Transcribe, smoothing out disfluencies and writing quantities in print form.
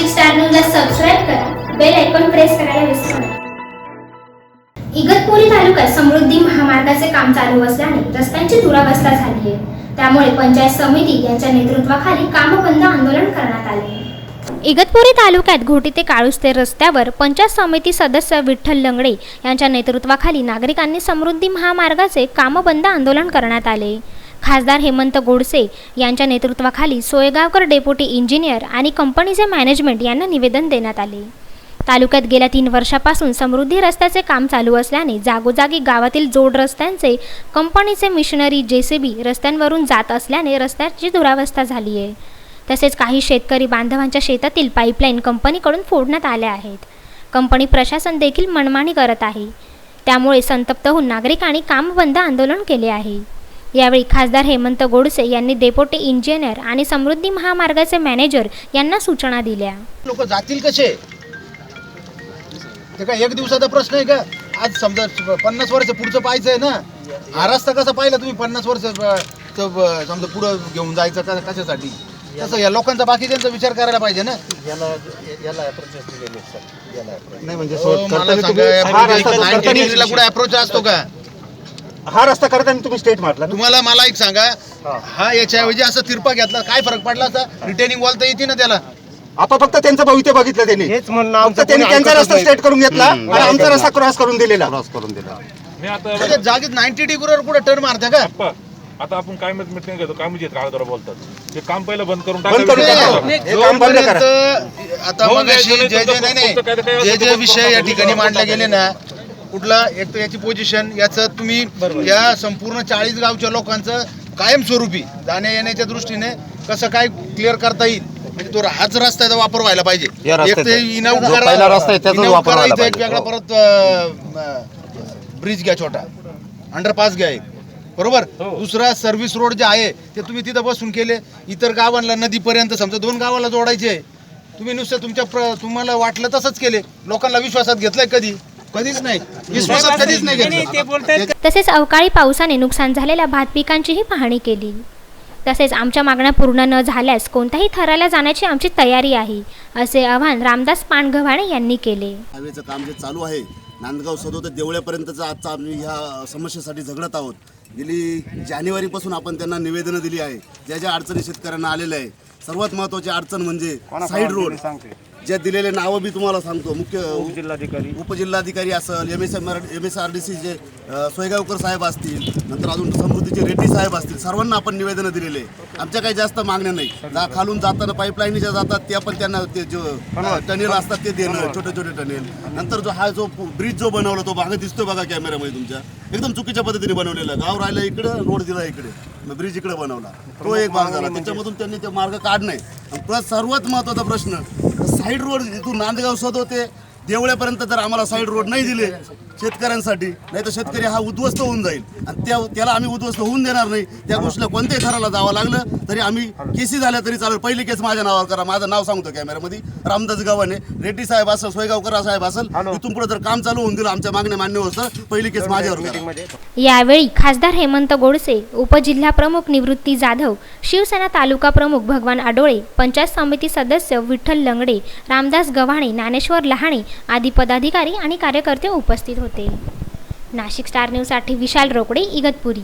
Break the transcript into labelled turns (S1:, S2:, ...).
S1: Nashik star न्यूजला subscribe करा, bell icon press करायला विसरू नका। इगतपुरी तालुक्यात समृद्धी महामार्गाचे काम चालू असल्याने रस्त्यांची दुरावस्था झाली आहे। त्यामुळे पंचायत समिती यांच्या नेतृत्वाखाली कामबंद आंदोलन करण्यात आले। इगतपुरी तालुक्यात घोटी ते काळुस्ते रस्त्यावर पंचायत समिती सदस्य विठ्ठल लंगडे यांच्या नेतृत्वाखाली नागरिकांनी समृद्धी महामार्गाचे कामबंद आंदोलन करण्यात आले। खासदार हेमंत गोडसे यांच्या नेतृत्वाखाली सोयगावकर डेप्युटी इंजिनियर आणि कंपनीचे मॅनेजमेंट यांना निवेदन देण्यात आले। तालुक्यात गेल्या 3 वर्षापासून समृद्धी रस्त्याचे काम चालू असल्याने जागोजागी गावातील जोड रस्त्यांचे कंपनीचे मिशनरी JCB रस्त्यांवरून जात असल्याने रस्त्याची दुरावस्था झाली आहे। तसेच काही शेतकरी बांधवांच्या शेतातील पाईपलाईन कंपनीकडून फोडण्यात आल्या आहेत। कंपनी प्रशासन देखील मनमानी करत आहे। त्यामुळे संतप्त होऊन नागरिकांनी कामबंद आंदोलन केले आहे। यावेळी खासदार हेमंत गोडसे यांनी डेप्युटी इंजिनियर आणि समृद्धी महामार्गाचे मॅनेजर यांना सूचना दिल्या।
S2: लोक जातील कसे? ते काय एक दिवसाचा प्रश्न आहे का? आज समजा 50 वर्ष पुढचं पाहायचं आहे ना। हा रस्ता कसा पाहिला तुम्ही 50 वर्ष समजा पुढे घेऊन जायचं कशासाठी? तसं या लोकांचा बाकीच्यांचा विचार करायला पाहिजे ना।
S3: नाही म्हणजे
S2: कुठे अप्रोच असतो का?
S3: हा रस्ता करताना तुम्ही स्टेट मारला
S2: तुम्हाला मला एक सांगा, हा याच्याऐवजी असं तिरपा घेतला काय फरक पडला असता? रिटेनिंग वॉल तर येते ना त्याला।
S3: आपण फक्त त्यांचं भविष्य बघितलं त्यांनी,
S4: हेच म्हणणं
S3: फक्त त्यांनी त्यांचा रस्ता स्टेट करून घेतला आणि आमचा रस्ता क्रॉस करून दिलेला।
S2: जागेत 90 डिग्रीवर कुठे टर्न मारता का?
S5: आता आपण काय मीटिंग घेतो, काय म्हणजे कागदावर बोलतात, ते काम पहिलं बंद करून
S2: आता मगाशी जे विषय या ठिकाणी मांडले गेले ना, कुठला एक तर याची पोझिशन, याचं तुम्ही या संपूर्ण 40 गावच्या लोकांचं कायमस्वरूपी जाण्या येण्याच्या दृष्टीने कसं काय क्लिअर करता येईल, म्हणजे तो हाच रस्त्याचा वापर व्हायला पाहिजे। एक ते इनआउट करायचा, एक वेगळा परत ब्रिज घ्या, छोटा अंडरपास घ्या एक, बरोबर। दुसरा सर्व्हिस रोड जे आहे ते तुम्ही तिथं बसून केले, इतर गावांना नदीपर्यंत समजा 2 गावाला जोडायचे, तुम्ही नुसतं तुम्हाला वाटलं तसंच केले। लोकांना विश्वासात घेतलंय कधीच नाही, विश्वासात कधीच नाही घेतलं।
S1: तसेच अवकाळी पावसाने नुकसान झालेल्या भात पिकांचीही पाहणी केली। तसेच आमच्या मागण्या पूर्ण न झाल्यास कोणत्याही थराला जाण्याची आमची तयारी आहे, असे आवाहन रामदास पानगव्हाणे यांनी केले।
S6: हायवेचं काम जे चालू आहे नांदगाव सदो ते देवळ्यापर्यंतचं आजचा आम्ही ह्या समस्येसाठी झगडत आहोत। गेली जानेवारीपासून आपण त्यांना निवेदनं दिली आहे, ज्या ज्या अडचणी शेतकऱ्यांना आलेल्या आहे। सर्वात महत्त्वाची अडचण म्हणजे साईड रोड, ज्या दिलेले नावं मी तुम्हाला सांगतो। मुख्य उपजिल्हाधिकारी असेल, MSRDC जे सोयगावकर साहेब असतील, नंतर अजून समृद्धीचे रेड्डी साहेब असतील, सर्वांना आपण निवेदनं दिलेले। आमच्या काही जास्त मागण्या नाही, खालून जाताना पाईपलाईन ज्या जातात त्या पण त्यांना ते जो टनेल असतात ते देणं, छोटे छोटे टनेल। नंतर जो ब्रिज जो बनवला तो मागे दिसतोय बघा कॅमेऱ्यामध्ये तुमच्या, एकदम चुकीच्या पद्धतीने बनवलेला। गाव राहिला इकडे, रोड दिला इकडे, ब्रिज इकडे बनवला, तो एक भाग झाला। त्याच्यामधून त्यांनी ते मार्ग काढणे। प्लस सर्वात महत्त्वाचा प्रश्न, साईड रोड इथून नांदगाव सदो ते देवळ्यापर्यंत जर आम्हाला साईड रोड नाही दिले शेतकऱ्यांसाठी, नाही तर शेतकरी हा उद्ध्वस्त होऊन जाईल आणि त्याला आम्ही उद्ध्वस्त होऊन देणार नाही। त्या गोष्टीला कोणत्याही थराला जावं लागलं तरी आम्ही केसी झाल्या तरी चालेल। पहिली केस माझ्या नावावर करा, माझं नाव सांगतो कॅमेऱ्यामध्ये, रामदास गव्हाणे, रेड्डी साहेब असेल, सोयगावकर साहेब असेल, इथून पुढे जर काम चालू होऊन दिलं आमच्या मागण्या मान्य होत तर पहिली केस माझ्यावर करा।
S1: यावेळी खासदार हेमंत गोडसे, उपजिल्हा प्रमुख निवृत्ती जाधव, शिवसेना तालुका प्रमुख भगवान आडोळे, पंचायत समिती सदस्य विठ्ठल लंगडे, रामदास गव्हाणे, ज्ञानेश्वर लहाणे आदी पदाधिकारी आणि कार्यकर्ते उपस्थित होते। नाशिक स्टार न्यूजसाठी विशाल रोकडे, इगतपुरी।